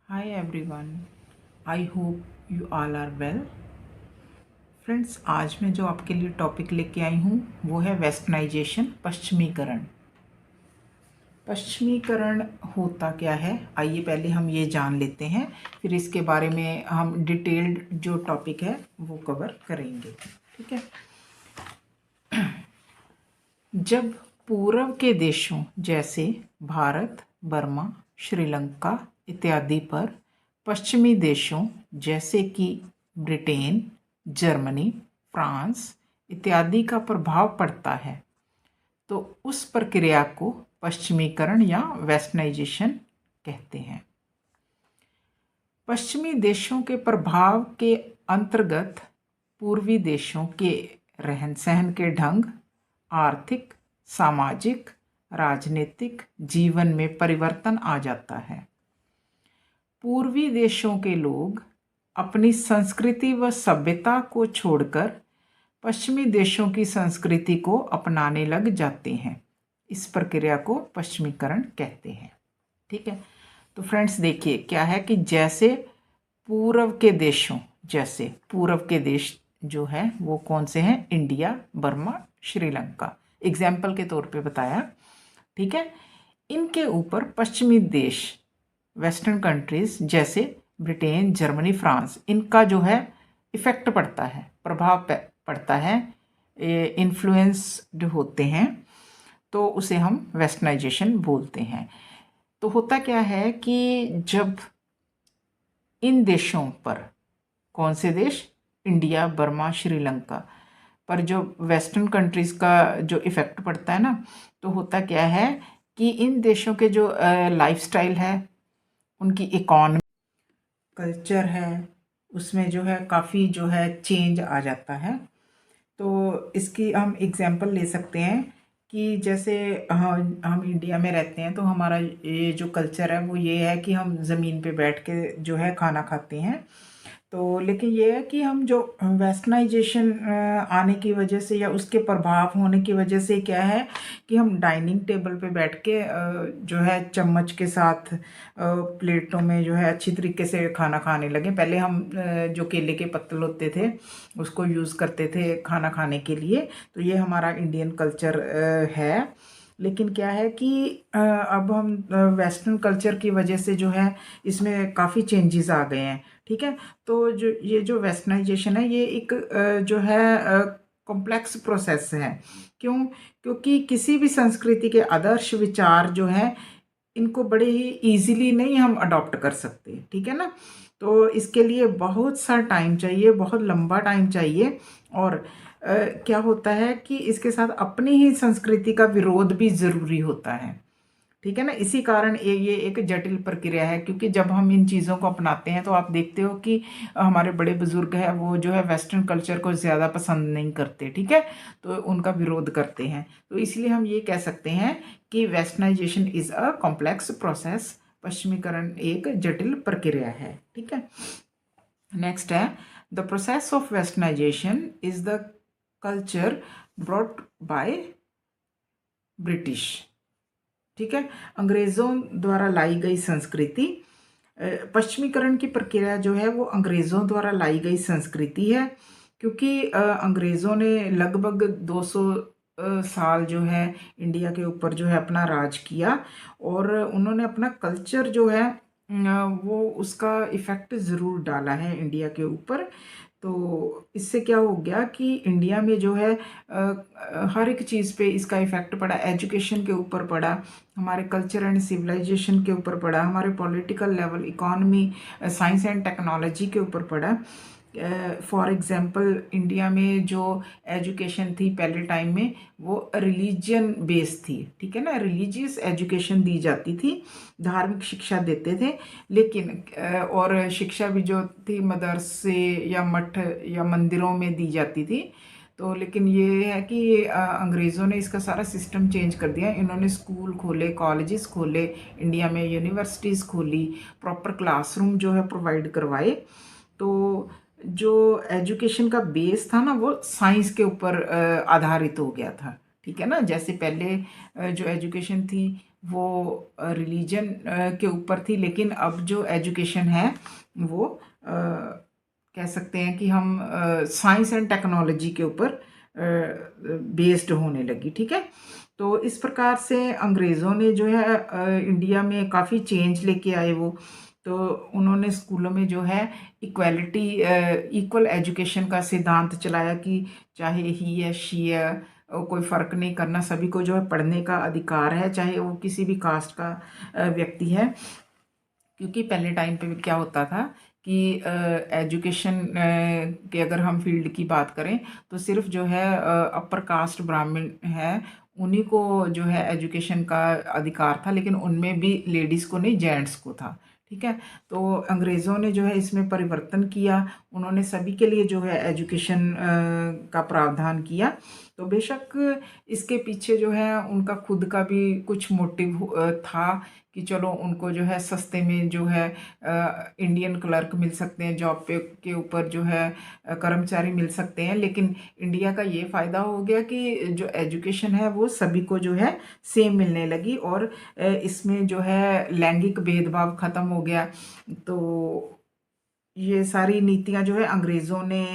Hi everyone, I hope you all are well. Friends, आज मैं जो आपके लिए टॉपिक लेके आई हूँ वो है वेस्टर्नाइजेशन, पश्चिमीकरण। पश्चिमीकरण होता क्या है, आइए पहले हम ये जान लेते हैं, फिर इसके बारे में हम डिटेल्ड जो टॉपिक है वो कवर करेंगे। ठीक है। जब पूर्व के देशों जैसे भारत, बर्मा, श्रीलंका इत्यादि पर पश्चिमी देशों जैसे कि ब्रिटेन, जर्मनी, फ्रांस इत्यादि का प्रभाव पड़ता है, तो उस प्रक्रिया को पश्चिमीकरण या वेस्टर्नाइजेशन कहते हैं। पश्चिमी देशों के प्रभाव के अंतर्गत पूर्वी देशों के रहन सहन के ढंग, आर्थिक, सामाजिक, राजनीतिक जीवन में परिवर्तन आ जाता है। पूर्वी देशों के लोग अपनी संस्कृति व सभ्यता को छोड़कर पश्चिमी देशों की संस्कृति को अपनाने लग जाते हैं। इस प्रक्रिया को पश्चिमीकरण कहते हैं। ठीक है। तो फ्रेंड्स देखिए क्या है कि जैसे पूर्व के देशों, जैसे पूर्व के देश जो है वो कौन से हैं, इंडिया, बर्मा, श्रीलंका एग्जाम्पल के तौर पे बताया। ठीक है। इनके ऊपर पश्चिमी देश, वेस्टर्न कंट्रीज जैसे ब्रिटेन, जर्मनी, फ्रांस, इनका जो है इफ़ेक्ट पड़ता है, प्रभाव पड़ता है, इन्फ्लुएंस्ड होते हैं, तो उसे हम वेस्टर्नाइजेशन बोलते हैं। तो होता क्या है कि जब इन देशों पर, कौन से देश, इंडिया, बर्मा, श्रीलंका पर जो वेस्टर्न कंट्रीज़ का जो इफ़ेक्ट पड़ता है ना, तो होता क्या है कि इन देशों के जो लाइफस्टाइल है, उनकी इकॉनमी, कल्चर है, उसमें जो है काफ़ी जो है चेंज आ जाता है। तो इसकी हम एग्जांपल ले सकते हैं कि जैसे हम इंडिया में रहते हैं, तो हमारा ये जो कल्चर है वो ये है कि हम ज़मीन पे बैठ के जो है खाना खाते हैं। तो लेकिन ये है कि हम जो वेस्टर्नाइजेशन आने की वजह से या उसके प्रभाव होने की वजह से क्या है कि हम डाइनिंग टेबल पे बैठ के जो है चम्मच के साथ प्लेटों में जो है अच्छी तरीके से खाना खाने लगे। पहले हम जो केले के पत्तल होते थे उसको यूज़ करते थे खाना खाने के लिए। तो ये हमारा इंडियन कल्चर है। लेकिन क्या है कि अब हम वेस्टर्न कल्चर की वजह से जो है इसमें काफ़ी चेंजेस आ गए हैं। ठीक है। तो जो ये जो वेस्टर्नाइजेशन है ये एक जो है कॉम्प्लेक्स प्रोसेस है। क्यों? क्योंकि किसी भी संस्कृति के आदर्श विचार जो हैं इनको बड़े ही ईज़िली नहीं हम अडॉप्ट कर सकते। ठीक है ना? तो इसके लिए बहुत सा टाइम चाहिए, बहुत लंबा टाइम चाहिए। और क्या होता है कि इसके साथ अपनी ही संस्कृति का विरोध भी ज़रूरी होता है। ठीक है ना? इसी कारण ये एक जटिल प्रक्रिया है, क्योंकि जब हम इन चीज़ों को अपनाते हैं तो आप देखते हो कि हमारे बड़े बुजुर्ग हैं वो जो है वेस्टर्न कल्चर को ज़्यादा पसंद नहीं करते। ठीक है। तो उनका विरोध करते हैं। तो इसलिए हम ये कह सकते हैं कि westernisation is a complex process. पश्चिमीकरण एक जटिल प्रक्रिया है। ठीक है। नेक्स्ट है, the process of westernisation is the culture brought by British. ठीक है। अंग्रेज़ों द्वारा लाई गई संस्कृति, पश्चिमीकरण की प्रक्रिया जो है वो अंग्रेज़ों द्वारा लाई गई संस्कृति है। क्योंकि अंग्रेज़ों ने लगभग 200 साल जो है इंडिया के ऊपर जो है अपना राज किया, और उन्होंने अपना कल्चर जो है वो उसका इफ़ेक्ट ज़रूर डाला है इंडिया के ऊपर। तो इससे क्या हो गया कि इंडिया में जो है हर एक चीज़ पे इसका इफ़ेक्ट पड़ा, एजुकेशन के ऊपर पड़ा, हमारे कल्चर एंड सिविलाइजेशन के ऊपर पड़ा, हमारे political level, economy, science and technology के ऊपर पड़ा। फॉर एग्जांपल इंडिया में जो एजुकेशन थी पहले टाइम में वो रिलीजन बेस्ड थी। ठीक है ना? रिलीजियस एजुकेशन दी जाती थी, धार्मिक शिक्षा देते थे। लेकिन और शिक्षा भी जो थी मदरसे या मठ या मंदिरों में दी जाती थी। तो लेकिन ये है कि अंग्रेज़ों ने इसका सारा सिस्टम चेंज कर दिया। इन्होंने स्कूल खोले, कॉलेजेस खोले, इंडिया में यूनिवर्सिटीज़ खोली, प्रॉपर क्लासरूम जो है प्रोवाइड करवाए। तो जो एजुकेशन का बेस था ना वो साइंस के ऊपर आधारित हो गया था। ठीक है ना? जैसे पहले जो एजुकेशन थी वो रिलीजन के ऊपर थी, लेकिन अब जो एजुकेशन है वो कह सकते हैं कि हम साइंस एंड टेक्नोलॉजी के ऊपर बेस्ड होने लगी। ठीक है, तो इस प्रकार से अंग्रेज़ों ने जो है इंडिया में काफ़ी चेंज लेके आए वो। तो उन्होंने स्कूलों में जो है इक्वालिटी, इक्वल एजुकेशन का सिद्धांत चलाया कि चाहे ही है शी है, कोई फ़र्क नहीं करना, सभी को जो है पढ़ने का अधिकार है, चाहे वो किसी भी कास्ट का व्यक्ति है। क्योंकि पहले टाइम पे क्या होता था कि एजुकेशन के अगर हम फील्ड की बात करें तो सिर्फ जो है अपर कास्ट ब्राह्मण है उन्हीं को जो है एजुकेशन का अधिकार था, लेकिन उनमें भी लेडीज़ को नहीं, जेंट्स को था। ठीक है, तो अंग्रेज़ों ने जो है इसमें परिवर्तन किया, उन्होंने सभी के लिए जो है एजुकेशन का प्रावधान किया। तो बेशक इसके पीछे जो है उनका खुद का भी कुछ मोटिव था कि चलो उनको जो है सस्ते में जो है इंडियन क्लर्क मिल सकते हैं, जॉब पे के ऊपर जो है कर्मचारी मिल सकते हैं। लेकिन इंडिया का ये फ़ायदा हो गया कि जो एजुकेशन है वो सभी को जो है सेम मिलने लगी, और इसमें जो है लैंगिक भेदभाव ख़त्म हो गया। तो ये सारी नीतियाँ जो है अंग्रेज़ों ने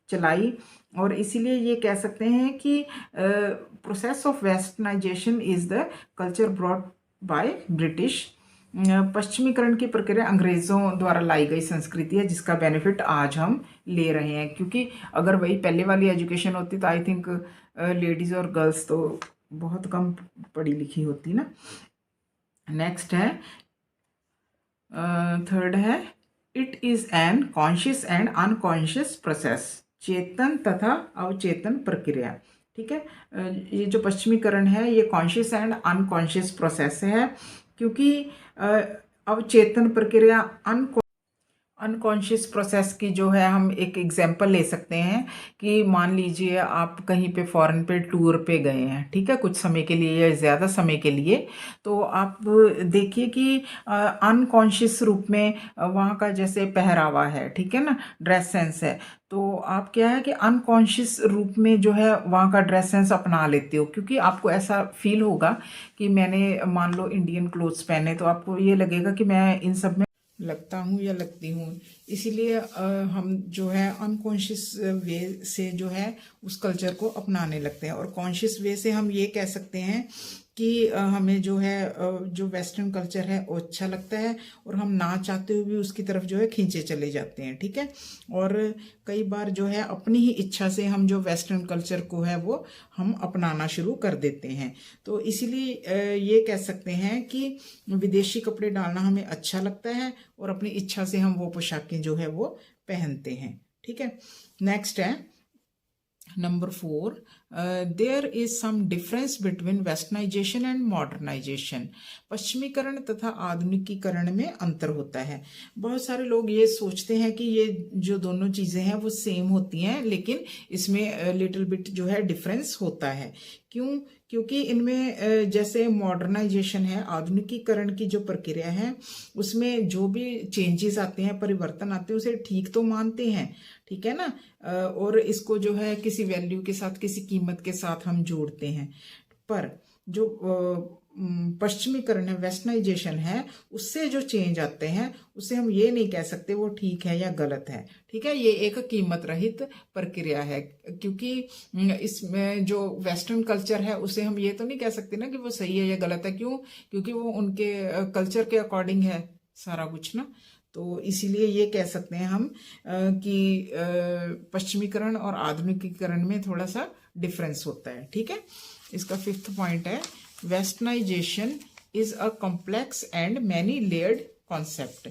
चलाई, और इसीलिए ये कह सकते हैं कि process of westernisation is the culture brought by British. पश्चिमीकरण की प्रक्रिया अंग्रेज़ों द्वारा लाई गई संस्कृति है जिसका बेनिफिट आज हम ले रहे हैं। क्योंकि अगर वही पहले वाली एजुकेशन होती तो आई थिंक लेडीज़ और गर्ल्स तो बहुत कम पढ़ी लिखी होती ना। नेक्स्ट है, थर्ड है, it is an conscious and unconscious process, चेतन तथा अवचेतन प्रक्रिया। ठीक है, ये जो पश्चिमीकरण है ये कॉन्शियस एंड अनकॉन्शियस प्रोसेस है, क्योंकि अवचेतन प्रक्रिया, अनकॉन्शियस प्रोसेस की जो है हम एक एग्जांपल ले सकते हैं कि मान लीजिए आप कहीं पे फॉरेन पे टूर पे गए हैं, ठीक है, कुछ समय के लिए या ज़्यादा समय के लिए। तो आप देखिए कि अनकॉन्शियस रूप में वहाँ का जैसे पहरावा है, ठीक है ना, ड्रेस सेंस है, तो आप क्या है कि अनकॉन्शियस रूप में जो है वहाँ का ड्रेस सेंस अपना लेते हो, क्योंकि आपको ऐसा फील होगा कि मैंने मान लो इंडियन क्लोथ्स पहने, तो आपको ये लगेगा कि मैं इन सब में लगता हूँ या लगती हूँ। इसीलिए हम जो है अनकॉन्शियस वे से जो है उस कल्चर को अपनाने लगते हैं, और कॉन्शियस वे से हम ये कह सकते हैं कि हमें जो है जो वेस्टर्न कल्चर है वो अच्छा लगता है, और हम ना चाहते हुए भी उसकी तरफ जो है खींचे चले जाते हैं। ठीक है, और कई बार जो है अपनी ही इच्छा से हम जो वेस्टर्न कल्चर को है वो हम अपनाना शुरू कर देते हैं। तो इसीलिए ये कह सकते हैं कि विदेशी कपड़े डालना हमें अच्छा लगता है, और अपनी इच्छा से हम वो पोशाकें जो है वो पहनते हैं। ठीक है, नेक्स्ट है number 4, there is some difference between westernisation and modernisation. पश्चिमीकरण तथा आधुनिकीकरण में अंतर होता है। बहुत सारे लोग ये सोचते हैं कि ये जो दोनों चीज़ें हैं वो सेम होती हैं, लेकिन इसमें लिटिल बिट जो है डिफरेंस होता है। क्यों? क्योंकि इनमें जैसे मॉडर्नाइजेशन है, आधुनिकीकरण की जो प्रक्रिया है, उसमें जो भी चेंजेस आते हैं, परिवर्तन आते हैं, उसे ठीक तो मानते हैं, ठीक है ना, और इसको जो है किसी वैल्यू के साथ, किसी कीमत के साथ हम जोड़ते हैं। पर जो पश्चिमीकरण है, वेस्टर्नाइजेशन है, उससे जो चेंज आते हैं उससे हम ये नहीं कह सकते वो ठीक है या गलत है। ठीक है, ये एक कीमत रहित प्रक्रिया है, क्योंकि इसमें जो वेस्टर्न कल्चर है उसे हम ये तो नहीं कह सकते ना कि वो सही है या गलत है। क्यों? क्योंकि वो उनके कल्चर के अकॉर्डिंग है सारा कुछ ना। तो इसीलिए ये कह सकते हैं हम कि पश्चिमीकरण और आधुनिकीकरण में थोड़ा सा डिफरेंस होता है। ठीक है, इसका 5th पॉइंट है, westernisation is a complex and many layered concept.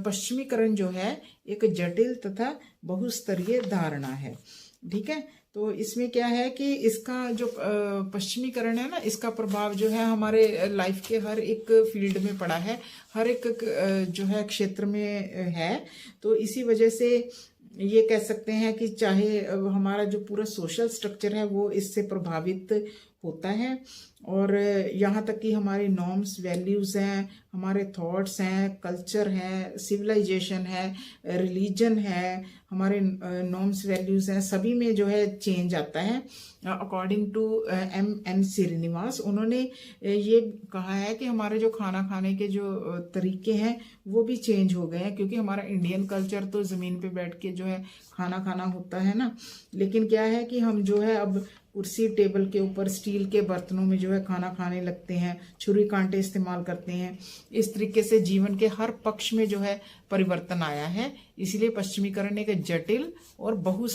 पश्चिमीकरण जो है एक जटिल तथा बहुस्तरीय धारणा है। ठीक है, तो इसमें क्या है कि इसका जो पश्चिमीकरण है ना, इसका प्रभाव जो है हमारे लाइफ के हर एक फील्ड में पड़ा है, हर एक जो है क्षेत्र में है। तो इसी वजह से ये कह सकते हैं कि चाहे हमारा जो पूरा सोशल स्ट्रक्चर है वो इससे प्रभावित होता है, और यहाँ तक कि हमारे नॉर्म्स वैल्यूज़ हैं, हमारे थॉट्स हैं, कल्चर है, सिविलाइजेशन है, रिलीजन है, हमारे नॉर्म्स वैल्यूज़ हैं, सभी में जो है चेंज आता है। According to M.N. श्रीनिवास, उन्होंने ये कहा है कि हमारे जो खाना खाने के जो तरीके हैं वो भी चेंज हो गए हैं, क्योंकि हमारा इंडियन कल्चर तो ज़मीन पे बैठ के जो है खाना खाना होता है ना, लेकिन क्या है कि हम जो है अब कुर्सी टेबल के ऊपर स्टील के बर्तनों में जो है खाना खाने लगते हैं, छुरी कांटे इस्तेमाल करते हैं। इस तरीके से जीवन के हर पक्ष में जो है परिवर्तन आया है। इसलिए पश्चिमीकरण एक जटिल और बहु